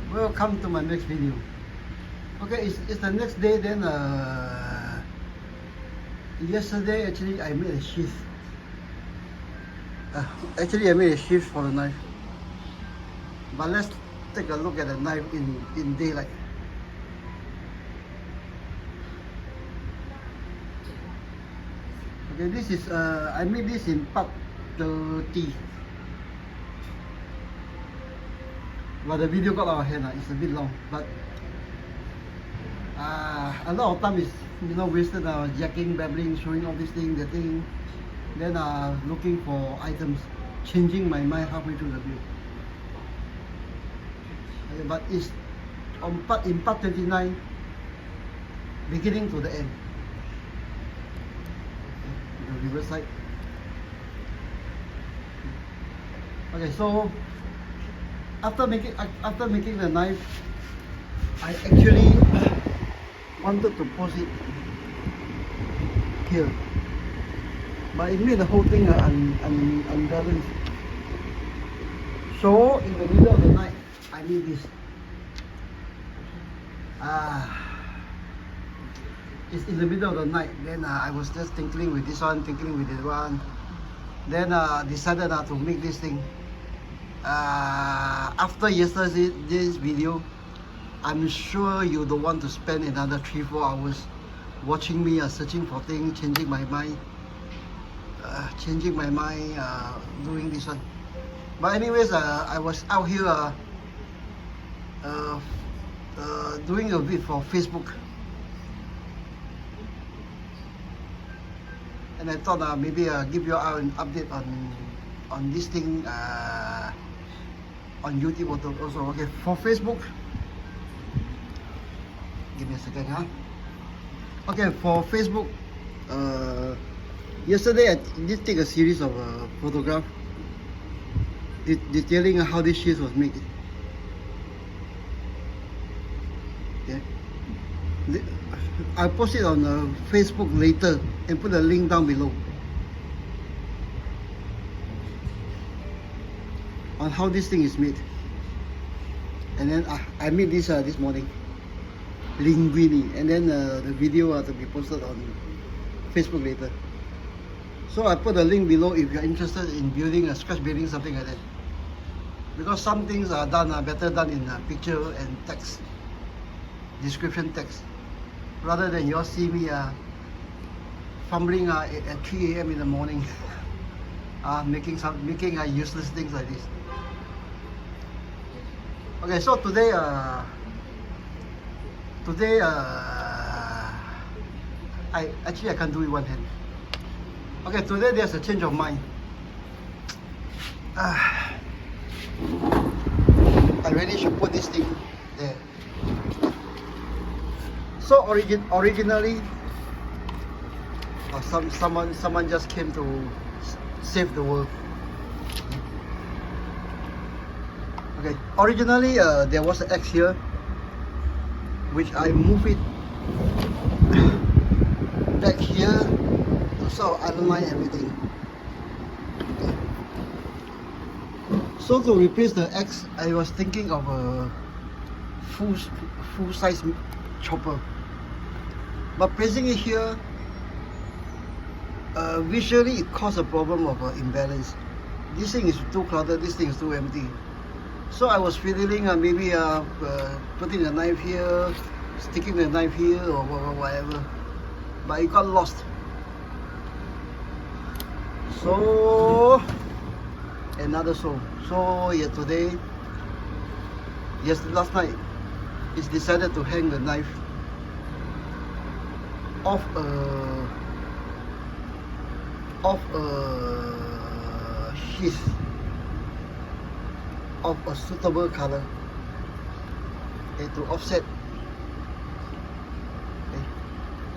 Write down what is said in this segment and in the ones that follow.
Welcome to my next video. Okay, it's the next day. Then yesterday actually I made a sheath. Actually I made a sheath for the knife. But let's take a look at the knife in daylight. Okay, this is I made this in part 30. But the video got out of hand. It's a bit long, but a lot of time is wasted. Jacking, babbling, showing all this thing, the thing, then looking for items, changing my mind halfway through the video. Okay, but it's in part 29, beginning to the end. Okay, the reverse side. Okay, so after making the knife, I actually wanted to pose it here, but it made the whole thing unbalanced. So in the middle of the night, I need this. It's in the middle of the night. Then I was just tinkling with this one, tinkling with that one. Then decided to make this thing. After yesterday's video, I'm sure you don't want to spend another 3-4 hours watching me searching for things, changing my mind, doing this one. But anyways, I was out here doing a bit for Facebook, and I thought maybe give you an update on this thing on YouTube also. Okay, for Facebook, give me a second, Okay, for Facebook, yesterday I did take a series of photographs detailing how this sheath was made. Okay, I'll post it on Facebook later and put a link down below on how this thing is made. And then I made this this morning, linguine, and then the video to be posted on Facebook later. So I put a link below if you're interested in building a scratch building, something like that. Because some things are done better done in picture and text, description text, rather than you all see me fumbling at 3 AM in the morning, making useless things like this. Okay, so today I can't do it one hand. Okay, today there's a change of mind. I really should put this thing there. So originally, someone just came to save the world. Okay, originally there was an X here, which I move it back here to sort of align everything. Okay. So to replace the X, I was thinking of a full size chopper, but placing it here, visually it caused a problem of imbalance. This thing is too cluttered, this thing is too empty. So I was feeling maybe putting the knife here, sticking the knife here, or whatever, but it got lost. So another so yeah, today, last night, it's decided to hang the knife off a sheath of a suitable color, to offset.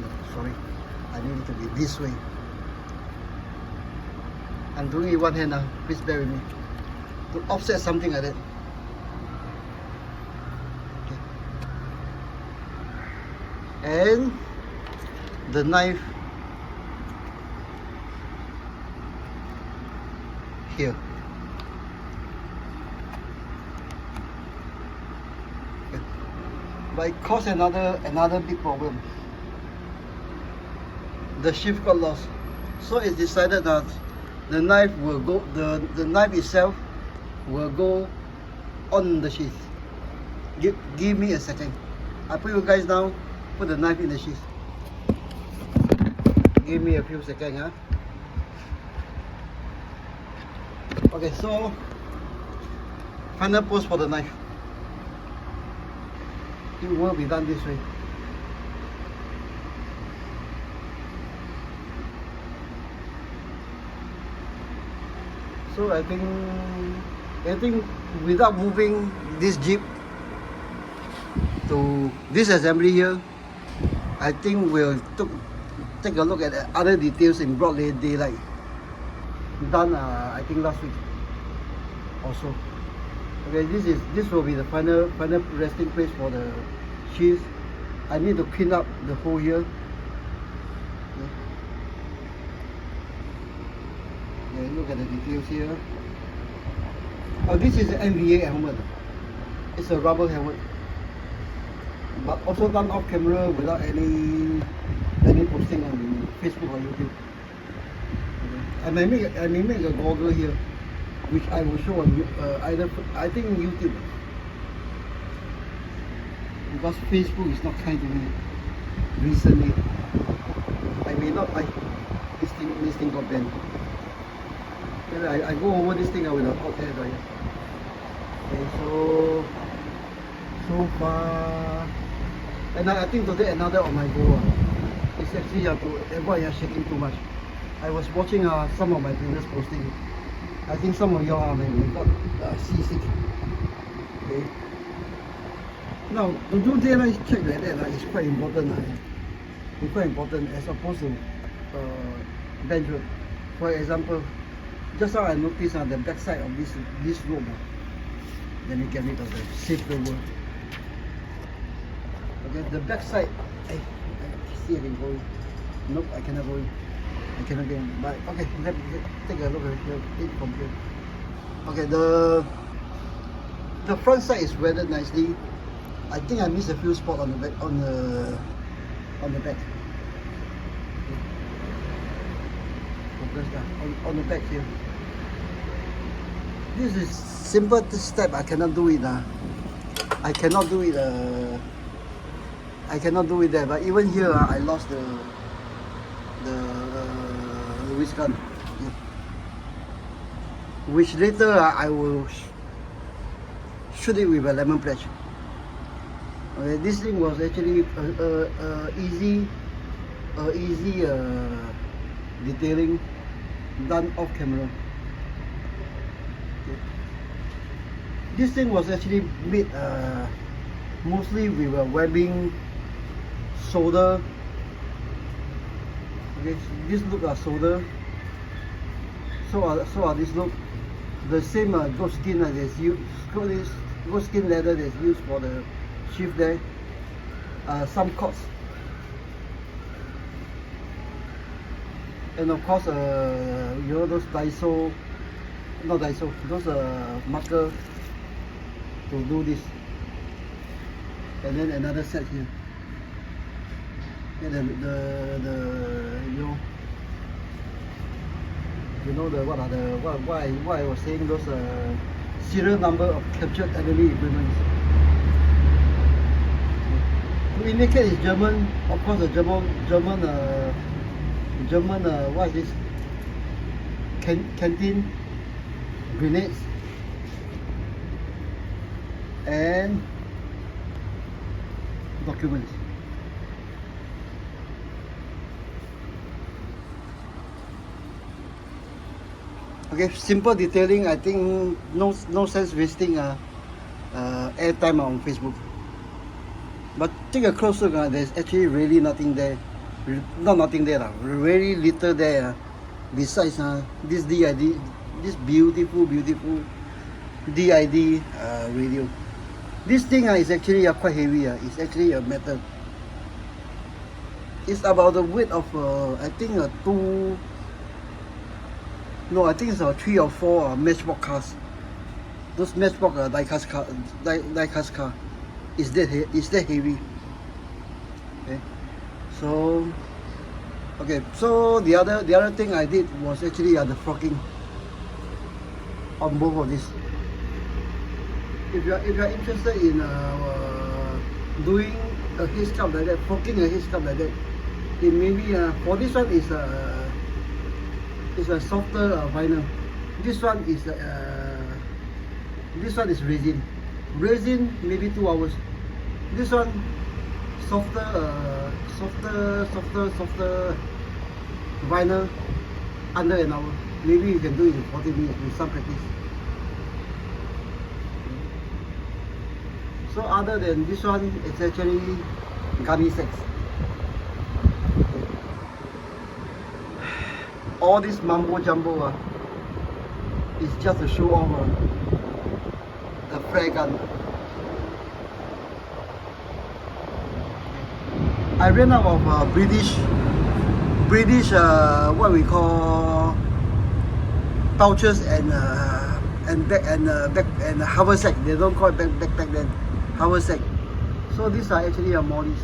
No, sorry, I need it to be this way. I'm doing it one hand now, please bear with me. To offset something like that. Okay. And the knife here. but it caused another big problem. The sheath got lost, so it's decided that the knife will go. The knife itself will go on the sheath. Give me a second. I put you guys down. Put the knife in the sheath. Give me a few seconds, huh? Okay, so final pose for the knife. It will be done this way. So I think without moving this Jeep to this assembly here, I think we'll take a look at other details in broad daylight. Done I think last week also. Okay, this will be the final resting place for the sheath. I need to clean up the hole here. Okay, look at the details here. Oh, this is an MVA helmet. It's a rubber helmet, but also done off camera without any posting on Facebook or YouTube. I may make a goggle here, which I will show on I think YouTube, because Facebook is not kind to me recently. I may not like this thing got banned. I go over this thing with a hot air dryer. Okay, so far, and I think today another of my goal is actually to avoid shaking too much. I was watching some of my previous posting. I think some of y'all got seasick. Okay. Now to do daylight check like that is quite important. It's quite important as opposed to bench work. For example, just now I noticed the back side of this rope. Let me get rid of the safe rope. Okay, the back side. I see I can go in. Nope, I cannot go in. I cannot get in. But okay, let me take a look at it from here. Okay, the front side is weathered nicely. I think I missed a few spots on the back on the back. On the back here. This is simple step. I cannot do it. I cannot do it. I cannot do it there. But even here, I lost the whisk gun, which later I will shoot it with a lemon pledge. Okay, this thing was actually easy detailing done off camera. Okay. This thing was actually made mostly with a webbing, solder. Okay, this look are solder. So are this look. The same goat skin that's used. Goat skin leather that's used for the sheath there. Some cords. And of course, you know those those marker to do this. And then another set here. And why I was saying those serial number of captured enemy equipment. To indicate it's German, of course the German what is this? Canteen, grenades, and documents. Okay, simple detailing. I think no sense wasting airtime on Facebook. But take a close look. There's actually really nothing there. Not nothing there. Very little there. Besides this DID, this beautiful DID radio. This thing is actually quite heavy. It's actually a metal. It's about the weight of I think I think it's 3 or 4 matchbox cars. Those matchbox die-cast car. is that heavy. Okay, so the other thing I did was actually the frocking on both of these. If you are interested in doing a head sculpt like that, frocking a head sculpt like that, it maybe for this one is a softer vinyl. This one is resin. Resin maybe 2 hours. This one softer vinyl under an hour. Maybe you can do it in 40 minutes with some practice. So other than this one, it's actually gunny sacks. All this mumbo jumbo is just to show off the flare gun. I ran out of British what we call pouches and haversack. They don't call it backpack then, haversack. So these are actually mollies.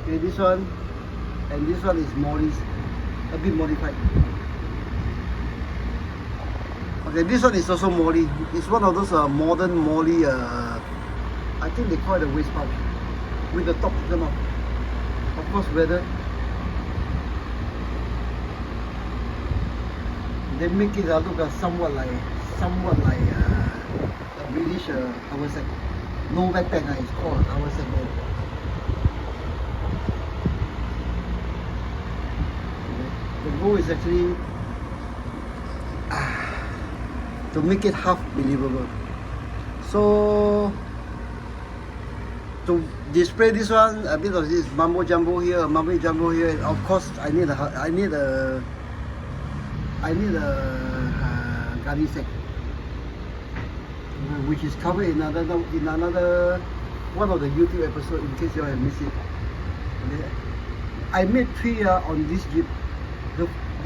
Okay, this one and this one is mollies, a bit modified. Okay, this one is also molly. It's one of those modern molly. I think they call it a waist pouch with the top taken off. Of course, weathered. They make it look somewhat like a British haversack. No backpack, it's called haversack. The goal is actually to make it half believable. So to display this one, a bit of this mumbo jumbo here, mumbo jumbo here. And of course, I need a gunny sack, which is covered in another one of the YouTube episodes. In case you have missed it, I made 3 on this Jeep.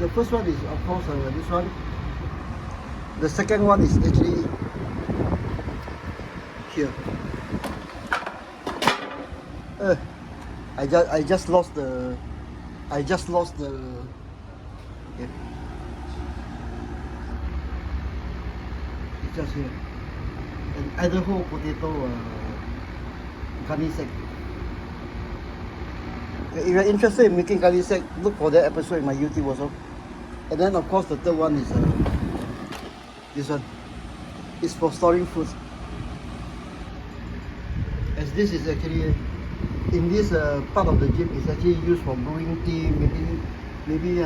The first one is of course this one. The second one is actually here. I just lost the. Yeah. It's just here. An Idaho potato gunny sack. If you're interested in making gunny sack, look for that episode in my YouTube also. And then of course the third one is this one. It's for storing fruit. As this is actually in this part of the Jeep is actually used for brewing tea, maybe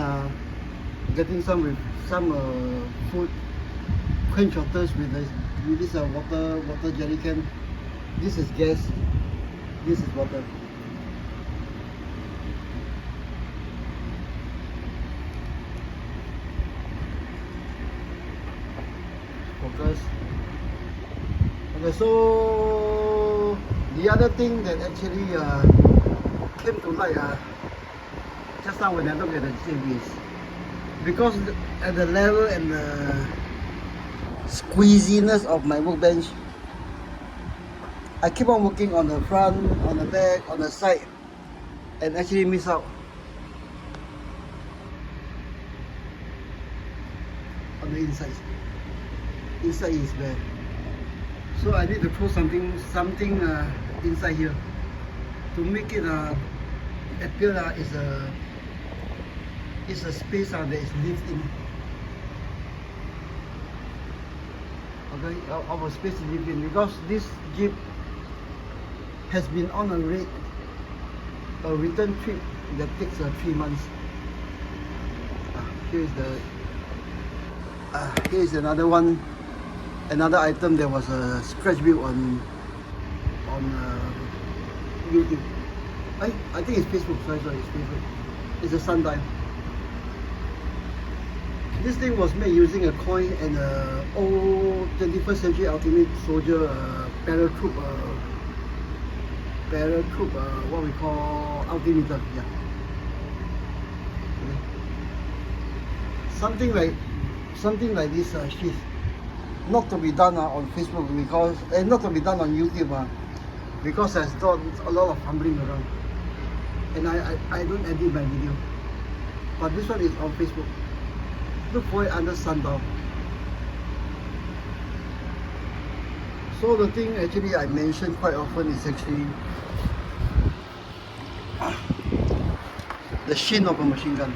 getting some food, quench your thirst with this water jerry can. This is gas. This is water. Focus. Okay, so the other thing that actually came to light just now when I look at the JEEP is because at the level and the squeeziness of my workbench, I keep on working on the front, on the back, on the side, and actually miss out on the inside. Inside is bare, so I need to throw something inside here to make it appear is a space that is lived in. Okay, our space to live in, because this Jeep has been on a return trip that takes 3 months. Here is another one. Another item that was a scratch build on YouTube. I think it's Facebook. Sorry, it's Facebook. It's a sundial. This thing was made using a coin and a old 21st century ultimate soldier paratroop what we call altimeter. Yeah. Something like this sheath. not to be done on Facebook because not to be done on YouTube because there's not a lot of fumbling around, and I don't edit my video. But this one is on Facebook. Look for it under sundown. So the thing actually I mention quite often is actually the sheen of a machine gun.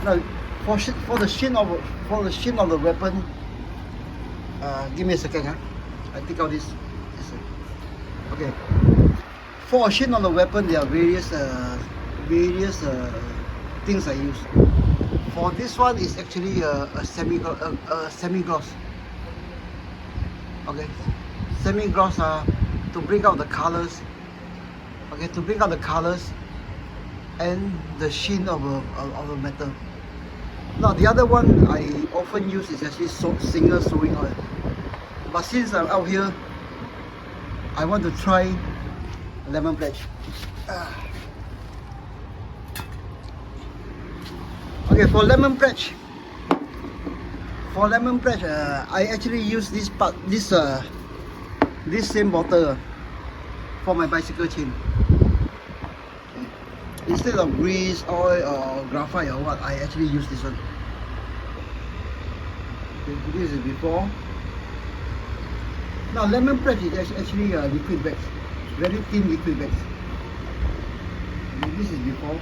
Now, for the sheen of the weapon, give me a second. I take out this. Okay. For a sheen of the weapon, there are various things I use. For this one is actually a semi-gloss. Okay, semi-gloss to bring out the colors. Okay, to bring out the colors and the sheen of a metal. Now the other one I often use is actually single sewing oil. But since I'm out here, I want to try lemon pledge. Okay, for lemon pledge, I actually use this same bottle for my bicycle chain. Instead of grease, oil or graphite or what, I actually use this one. Okay, this is before. Now lemon pledge is actually liquid bags, very thin liquid bags. Okay, this is before.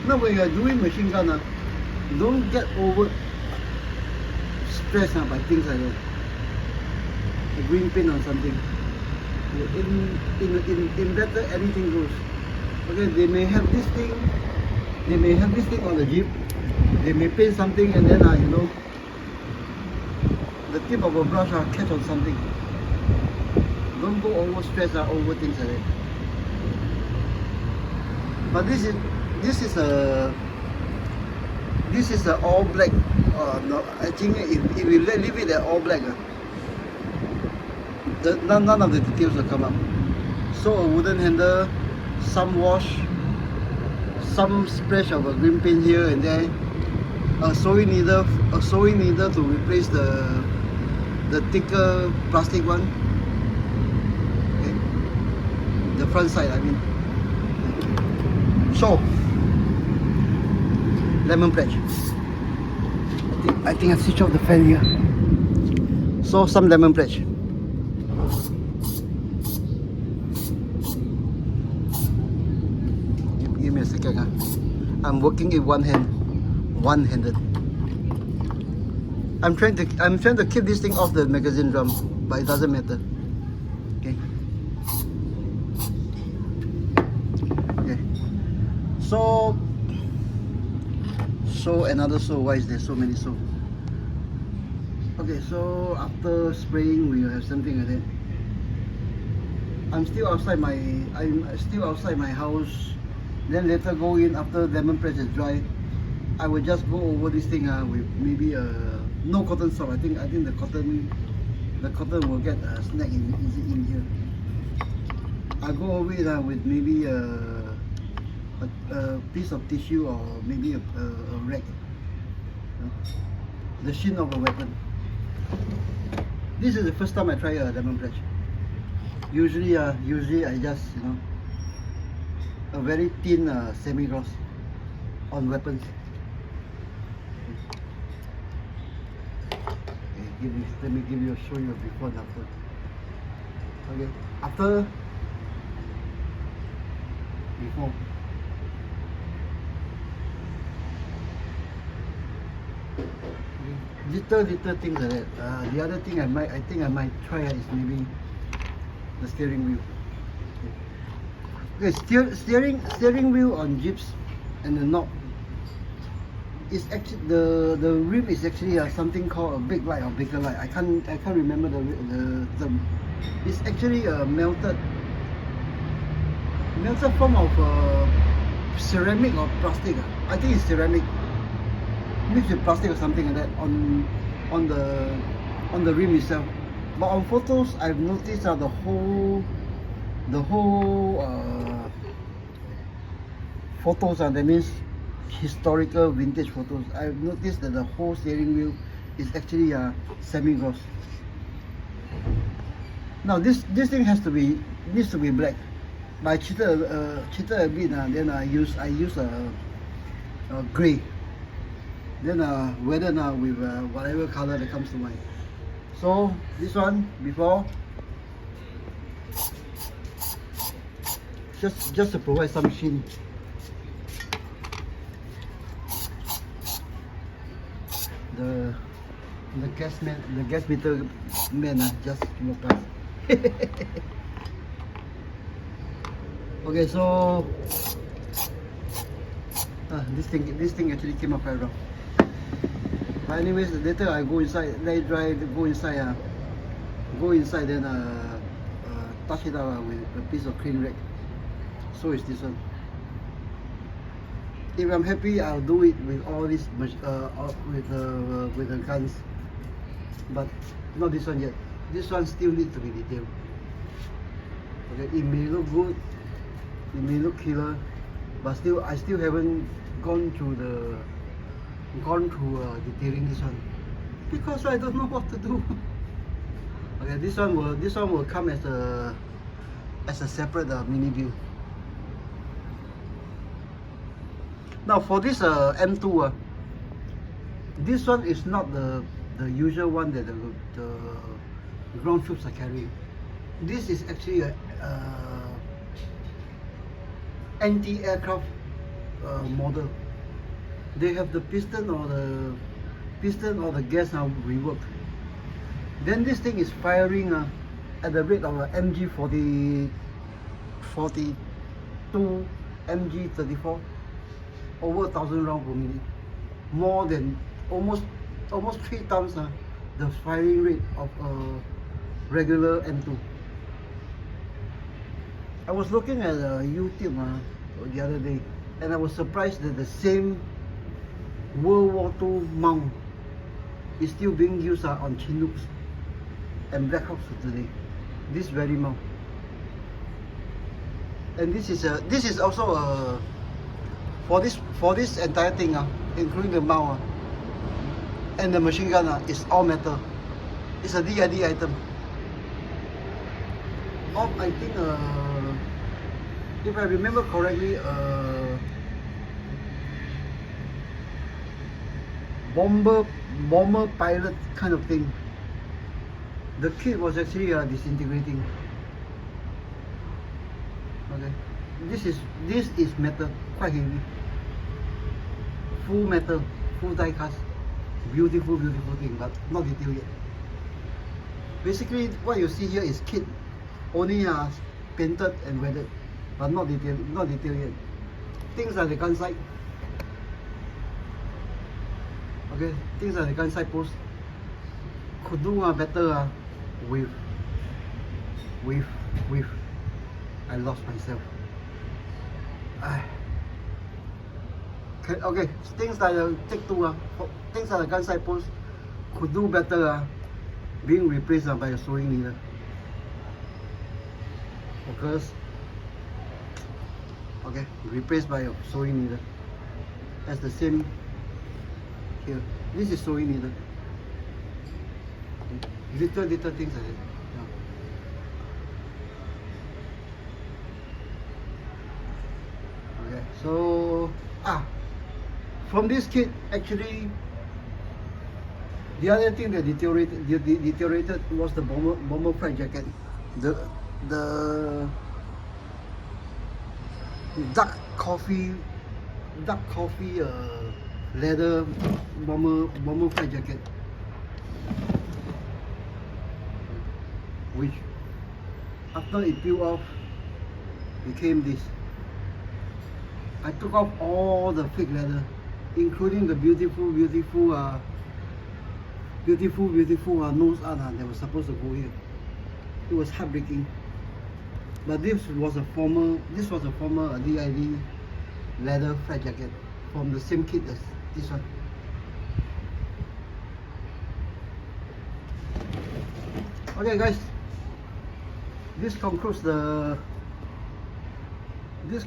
Now when you are doing machine gun, don't get over stressed by things like that. A green pin or something. In better anything goes. Okay, they may have this thing on the Jeep. They may paint something and then you know, the tip of a brush catch on something. Don't go over stress over things like that. But this is a all black. No, I think if you leave it at all black, none of the details will come up. So a wooden handle, some wash, some splash of a green paint here and there, a sewing needle to replace the thicker plastic one. Okay. The front side, I mean. So lemon pledge. I think I switch off the fan here. So some lemon pledge. Give me a second. I'm working in one-handed. I'm trying to keep this thing off the magazine drum, but it doesn't matter. Okay. Okay. So another sew. Why is there so many sew? Okay, so after spraying we will have something like that. I'm still outside my house. Then later go in after lemon pledge is dry. I will just go over this thing with maybe no cotton sock. I think the cotton will get snagged in here. I go over it with maybe a piece of tissue or maybe a rag. The sheen of a weapon. This is the first time I try a lemon pledge. Usually I just a very thin semi-gloss on weapons. Okay, let me show you a before and after. Okay, after, before. Little things like that. The other thing I think I might try is maybe the steering wheel. Okay, steering wheel on Jeeps and the knob is actually the rim is actually something called a big light or bigger light. I can't remember the term. It's actually a melted form of ceramic or plastic. I think it's ceramic mixed with plastic or something like that on the rim itself. But on photos, I've noticed the whole photos that means historical vintage photos, I've noticed that the whole steering wheel is actually semi-gloss. Now this thing needs to be black. But I cheated a bit, then I use a grey. Then weather now with whatever color that comes to mind. So this one before, just to provide some sheen. The gas meter man just walk past. Okay, so this thing actually came up quite wrong. But anyways, later I go inside, let it dry, go inside, then touch it up with a piece of clean rag. So is this one. If I'm happy, I'll do it with all this with the guns, but not this one yet. This one still needs to be detailed. Okay, it may look good, it may look killer, but still I still haven't gone through detailing this one because I don't know what to do. Okay, this one will come as a separate mini view. Now for this M2, this one is not the usual one that the ground troops are carrying. This is actually a anti-aircraft model. They have the piston or the gas now reworked. Then this thing is firing at the rate of MG 42 MG 34, over 1,000 rounds per minute, more than almost 3 times the firing rate of a regular M2. I was looking at YouTube the other day, and I was surprised that the same World War II mount is still being used on Chinooks and Black Hawks today. This very mount, and this is also for this entire thing, including the mount and the machine gun, is all metal. It's a DID item. I think if I remember correctly, bomber pilot kind of thing. The kit was actually disintegrating. Okay, this is metal, quite heavy, full metal, full die cast, beautiful thing, but not detailed yet. Basically, what you see here is kit, only painted and weathered, but not detailed yet. Things like the gun sight. Okay, things like the gun sight post could do better with I lost myself. Okay, things like the take two, things like the gun sight post could do better being replaced by a sewing needle. Focus. Okay, replaced by a sewing needle. That's the same here. This is sewing needle. Little things like that. Yeah. Okay, so from this kit, actually, the other thing that deteriorated was the bomber flight jacket. The dark coffee leather bomber flight jacket, which after it peeled off became this. I took off all the fake leather, including the beautiful nose art that was supposed to go here. It was heartbreaking. But this was a former DID leather flight jacket from the same kit as this one. Okay guys, this concludes the